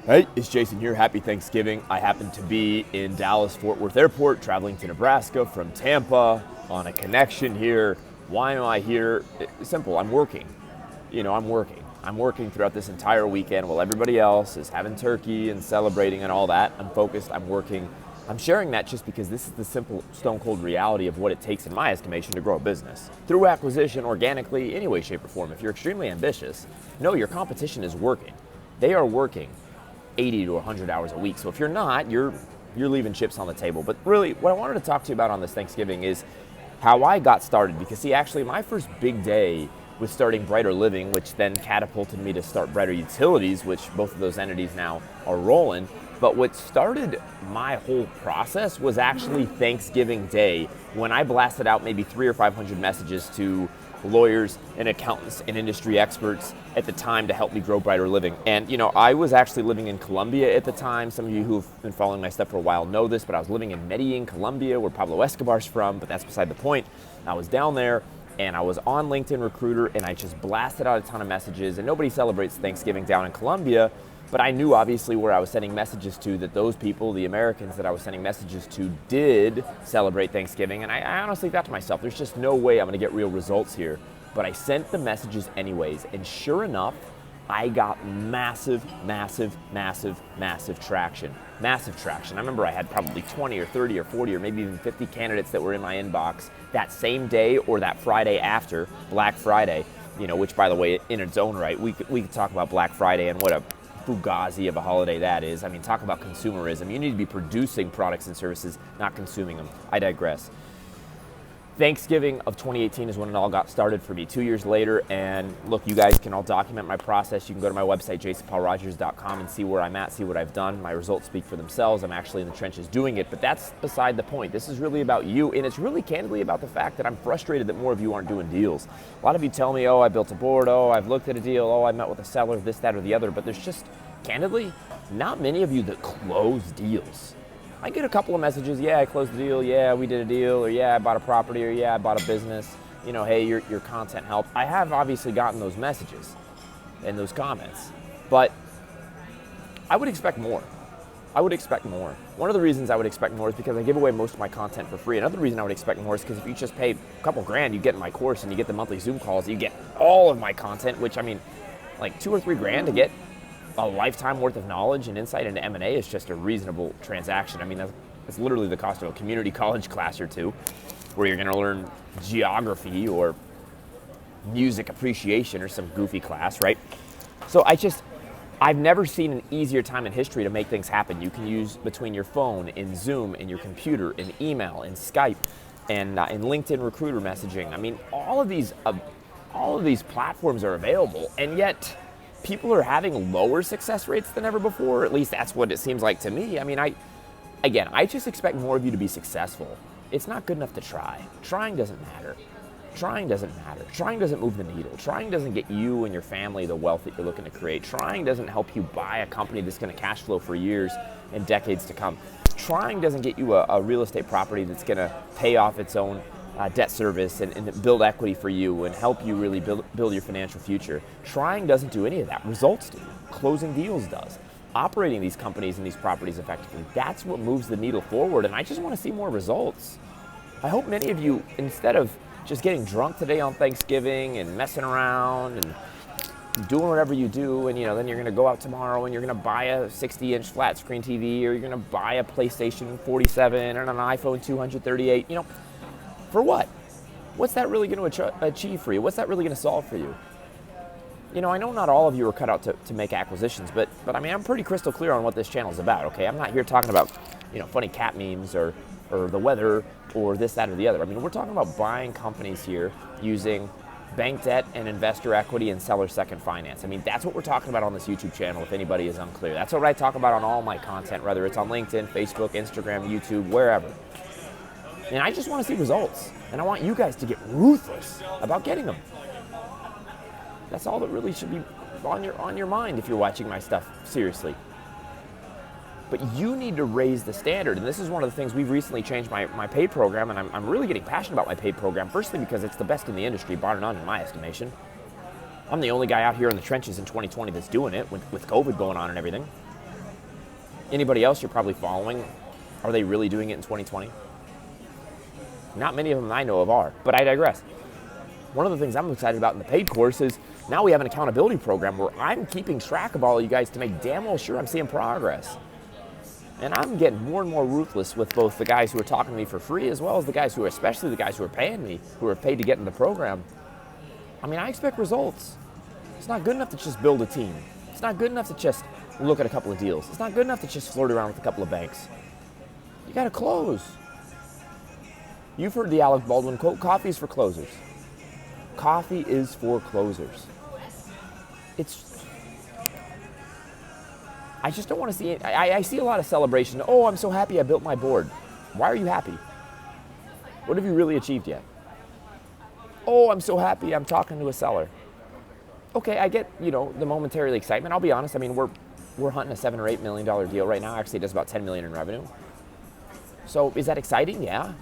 Hey, it's Jason here. Happy Thanksgiving. I happen to be in Dallas Fort Worth Airport, traveling to Nebraska from Tampa on a connection here. Why am I here? Simple, I'm working. I'm working. I'm working throughout this entire weekend while everybody else is having turkey and celebrating and all that. I'm focused, I'm working. I'm sharing that just because this is the simple, stone cold reality of what it takes, in my estimation, to grow a business. Through acquisition, organically, any way, shape, or form. If you're extremely ambitious, know your competition is working. They are working 80 to 100 hours a week. So if you're not, you're leaving chips on the table. But really, what I wanted to talk to you about on this Thanksgiving is how I got started. Because see, actually, my first big day was starting Brighter Living, which then catapulted me to start Brighter Utilities, which both of those entities now are rolling. But what started my whole process was actually Thanksgiving Day, when I blasted out maybe 300 or 500 messages to lawyers and accountants and industry experts at the time to help me grow Brighter Living. And I was actually living in Colombia at the time. Some of you who've been following my stuff for a while know this, but I was living in Medellin, Colombia, where Pablo Escobar's from, but that's beside the point. I was down there and I was on LinkedIn Recruiter and I just blasted out a ton of messages, and nobody celebrates Thanksgiving down in Colombia. But I knew obviously where I was sending messages to, that those people, the Americans that I was sending messages to, did celebrate Thanksgiving. And I honestly thought to myself, there's just no way I'm gonna get real results here. But I sent the messages anyways. And sure enough, I got massive, massive, massive, massive traction. Massive traction. I remember I had probably 20 or 30 or 40 or maybe even 50 candidates that were in my inbox that same day or that Friday after, Black Friday, which by the way, in its own right, we could talk about Black Friday and what a fugazi of a holiday that is. I mean, talk about consumerism. You need to be producing products and services, not consuming them. I digress. Thanksgiving of 2018 is when it all got started for me, 2 years later. And look, you guys can all document my process. You can go to my website, jasonpaulrogers.com, and see where I'm at, see what I've done. My results speak for themselves. I'm actually in the trenches doing it, but that's beside the point. This is really about you, and it's really candidly about the fact that I'm frustrated that more of you aren't doing deals. A lot of you tell me, oh, I built a board, oh, I've looked at a deal, oh, I met with a seller, this, that, or the other, but there's just, candidly, not many of you that close deals. I get a couple of messages, yeah, I closed the deal, yeah, we did a deal, or yeah, I bought a property, or yeah, I bought a business, hey, your content helped. I have obviously gotten those messages and those comments, but I would expect more. I would expect more. One of the reasons I would expect more is because I give away most of my content for free. Another reason I would expect more is because if you just pay a couple grand, you get in my course and you get the monthly Zoom calls, you get all of my content, which I mean, like 2 or 3 grand to get a lifetime worth of knowledge and insight into M&A is just a reasonable transaction. I mean, that's literally the cost of a community college class or two, where you're gonna learn geography or music appreciation or some goofy class, right? So I've never seen an easier time in history to make things happen. You can use between your phone, in Zoom, in your computer, in email, in Skype, and in LinkedIn Recruiter messaging. I mean, all of these platforms are available, and yet people are having lower success rates than ever before. At least that's what it seems like to me. I mean, I just expect more of you to be successful. It's not good enough to try. Trying doesn't matter. Trying doesn't matter. Trying doesn't move the needle. Trying doesn't get you and your family the wealth that you're looking to create. Trying doesn't help you buy a company that's going to cash flow for years and decades to come. Trying doesn't get you a real estate property that's going to pay off its own debt service and build equity for you and help you really build your financial future. Trying doesn't do any of that. Results do. Closing deals does. Operating these companies and these properties effectively, that's what moves the needle forward, and I just want to see more results. I hope many of you, instead of just getting drunk today on Thanksgiving and messing around and doing whatever you do, and then you're going to go out tomorrow and you're going to buy a 60-inch flat screen TV, or you're going to buy a PlayStation 47 and an iPhone 238, for what? What's that really going to achieve for you? What's that really going to solve for you? I know not all of you are cut out to make acquisitions, but I mean, I'm pretty crystal clear on what this channel is about, okay? I'm not here talking about, funny cat memes or the weather or this, that, or the other. I mean, we're talking about buying companies here using bank debt and investor equity and seller second finance. I mean, that's what we're talking about on this YouTube channel, if anybody is unclear. That's what I talk about on all my content, whether it's on LinkedIn, Facebook, Instagram, YouTube, wherever. And I just want to see results. And I want you guys to get ruthless about getting them. That's all that really should be on your mind if you're watching my stuff seriously. But you need to raise the standard. And this is one of the things we've recently changed my paid program, and I'm really getting passionate about my paid program. Firstly, because it's the best in the industry, bar none in my estimation. I'm the only guy out here in the trenches in 2020 that's doing it with COVID going on and everything. Anybody else you're probably following, are they really doing it in 2020? Not many of them I know of are, but I digress. One of the things I'm excited about in the paid course is now we have an accountability program where I'm keeping track of all of you guys to make damn well sure I'm seeing progress. And I'm getting more and more ruthless with both the guys who are talking to me for free as well as the guys who are, especially the guys who are paying me, who are paid to get in the program. I mean, I expect results. It's not good enough to just build a team. It's not good enough to just look at a couple of deals. It's not good enough to just flirt around with a couple of banks. You got to close. You've heard the Alec Baldwin quote, coffee is for closers. Coffee is for closers. I just don't want to see it. I see a lot of celebration. Oh, I'm so happy I built my board. Why are you happy? What have you really achieved yet? Oh, I'm so happy I'm talking to a seller. Okay, I get, the momentary excitement. I'll be honest. I mean, we're hunting a $7 or $8 million deal right now. Actually, it does about $10 million in revenue. So is that exciting? Yeah.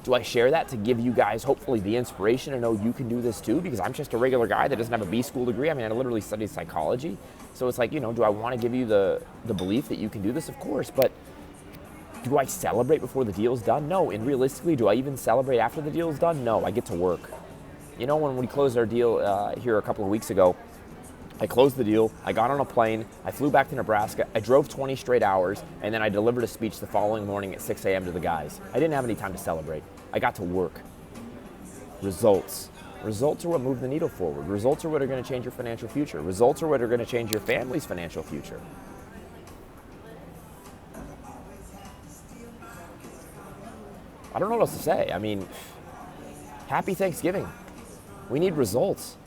Do I share that to give you guys hopefully the inspiration to know you can do this too? Because I'm just a regular guy that doesn't have a B school degree. I mean, I literally studied psychology. So it's like, do I want to give you the belief that you can do this? Of course. But do I celebrate before the deal's done? No. And realistically, do I even celebrate after the deal's done? No. I get to work. When we closed our deal here a couple of weeks ago, I closed the deal, I got on a plane, I flew back to Nebraska, I drove 20 straight hours, and then I delivered a speech the following morning at 6 a.m. to the guys. I didn't have any time to celebrate. I got to work. Results. Results are what move the needle forward. Results are what are going to change your financial future. Results are what are going to change your family's financial future. I don't know what else to say. I mean, happy Thanksgiving. We need results.